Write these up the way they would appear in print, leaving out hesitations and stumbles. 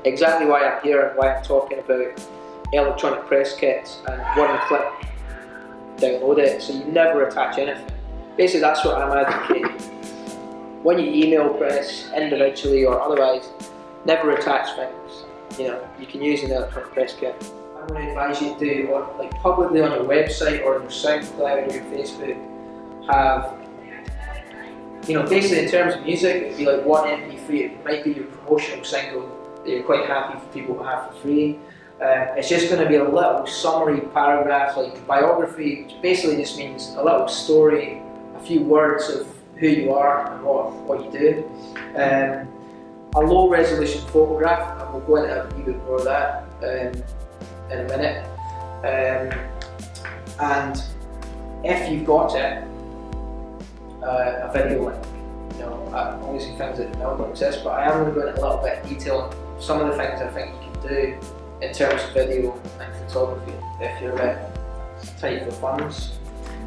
exactly why I'm here and why I'm talking about electronic press kits and one click download it, so you never attach anything. Basically that's what I'm advocating. When you email press individually or otherwise, never attach things. You know, you can use an electronic press kit. I'm going to advise you to do, like publicly on your website or on your SoundCloud or your Facebook, have, you know, basically in terms of music, it would be like one MP3, it might be your promotional single that you're quite happy for people to have for free. It's just going to be a little summary paragraph, like biography, which basically just means a little story, a few words of who you are and what you do. A low resolution photograph, and we'll go into a wee bit more of that in a minute. And if you've got it, a video link. You know, obviously things that don't exist, but I am going to go into a little bit of detail on some of the things I think you can do in terms of video and photography if you're a bit tight for funds.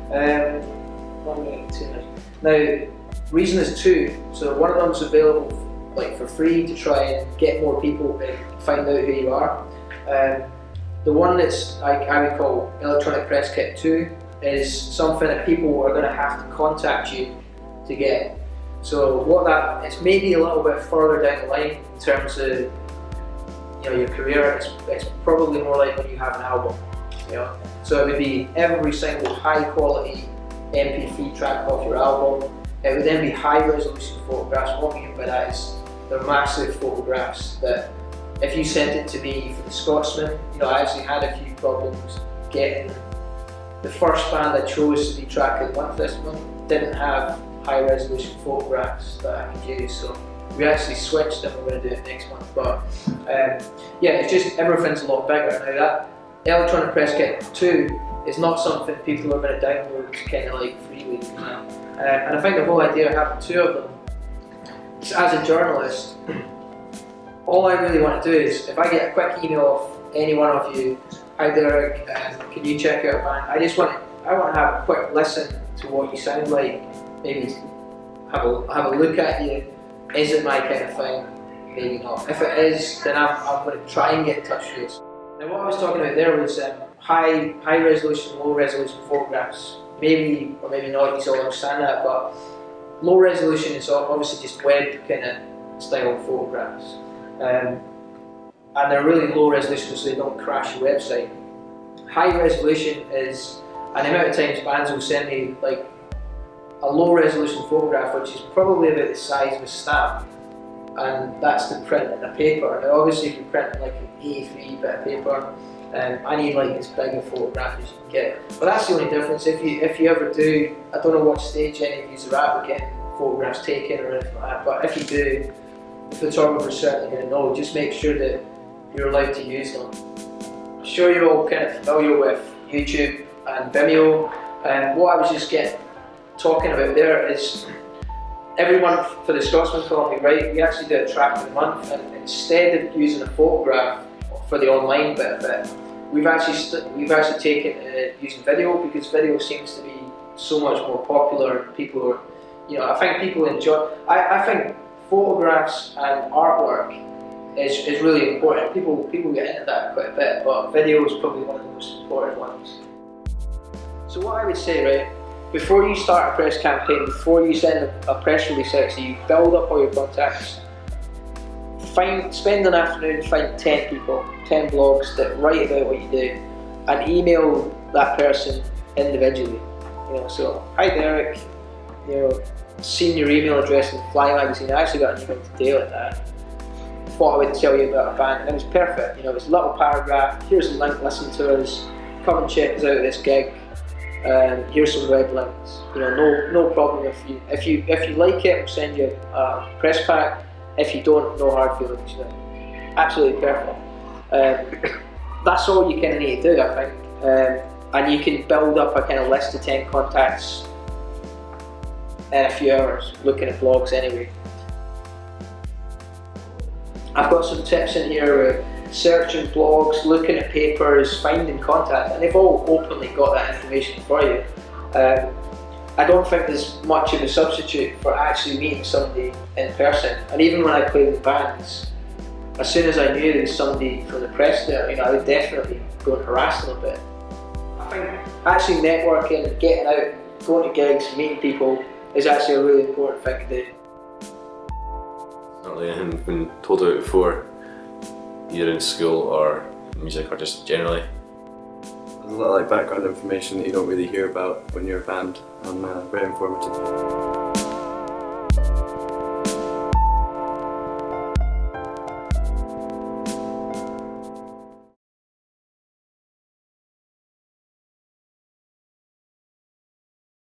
1 minute, 2 minutes. Now, reason is two. So one of them's available like for free to try and get more people to find out who you are. The one that's I would call Electronic Press Kit 2 is something that people are going to have to contact you to get. So it's maybe a little bit further down the line in terms of, you know, your career. It's probably more like when you have an album, you know. So it would be every single high quality MP3 track off your album. It would then be high resolution photographs. What we mean by that is they're massive photographs that if you sent it to me for the Scotsman, you know, I actually had a few problems getting the first band I chose to be track of the month this month didn't have high resolution photographs that I could use, so we actually switched and we're going to do it next month. But yeah, it's just everything's a lot bigger. Now that Electronic Press Kit 2 is not something people are going to download kind of like freely, you know? And I think the whole idea of having two of them, as a journalist, all I really want to do is, if I get a quick email off any one of you, hi Derick, can you check out a band? I want to have a quick listen to what you sound like, maybe have a look at you. Is it my kind of thing? Maybe not. If it is, then I'm going to try and get in touch with you. Now what I was talking about there was high resolution, low resolution photographs. Maybe or maybe not, you all understand that, but low resolution is obviously just web kind of style photographs. And they're really low resolution so they don't crash your website. High resolution is, and the amount of times bands will send me like a low resolution photograph which is probably about the size of a stamp, and that's to print in a paper. Now obviously if you're printing like an A3 bit of paper, I need like as big a photograph as you can get. But that's the only difference. If you ever do, I don't know what stage any of you are at with getting photographs taken or anything like that, but if you do, the photographer's certainly going to know. Just make sure that you're allowed to use them. I'm sure you're all kind of familiar with YouTube and Vimeo, and what I was just talking about there is every month for the Scotsman Colony, right, we actually do a track of the month, and instead of using a photograph for the online bit of it, we've actually taken using video, because video seems to be so much more popular. People are, you know, I think people enjoy. I think photographs and artwork is really important. People get into that quite a bit, but video is probably one of the most important ones. So what I would say, right, before you start a press campaign, before you send a press release out, so you build up all your contacts, spend an afternoon, find 10 people, 10 blogs that write about what you do, and email that person individually. You know, so hi Derick, you know, seen your email address in Fly magazine. I actually got an email today like that. Thought I would tell you about a band, and it was perfect. You know, it was a little paragraph. Here's a link. Listen to us. Come and check us out at this gig. Here's some web links. You know, no problem. If you like it, we'll send you a press pack. If you don't, no hard feelings. You know, absolutely perfect. That's all you kind of need to do, I think. And you can build up a kind of list of 10 contacts in a few hours, looking at blogs anyway. I've got some tips in here with searching blogs, looking at papers, finding contact, and they've all openly got that information for you. I don't think there's much of a substitute for actually meeting somebody in person. And even when I play with bands, as soon as I knew there was somebody from the press there, I would definitely go and harass them a bit. I think actually networking, getting out, going to gigs, meeting people is actually a really important thing to do. Certainly, I've been told about it before, either in school or music or just generally. There's a lot of background information that you don't really hear about when you're a band, and very informative.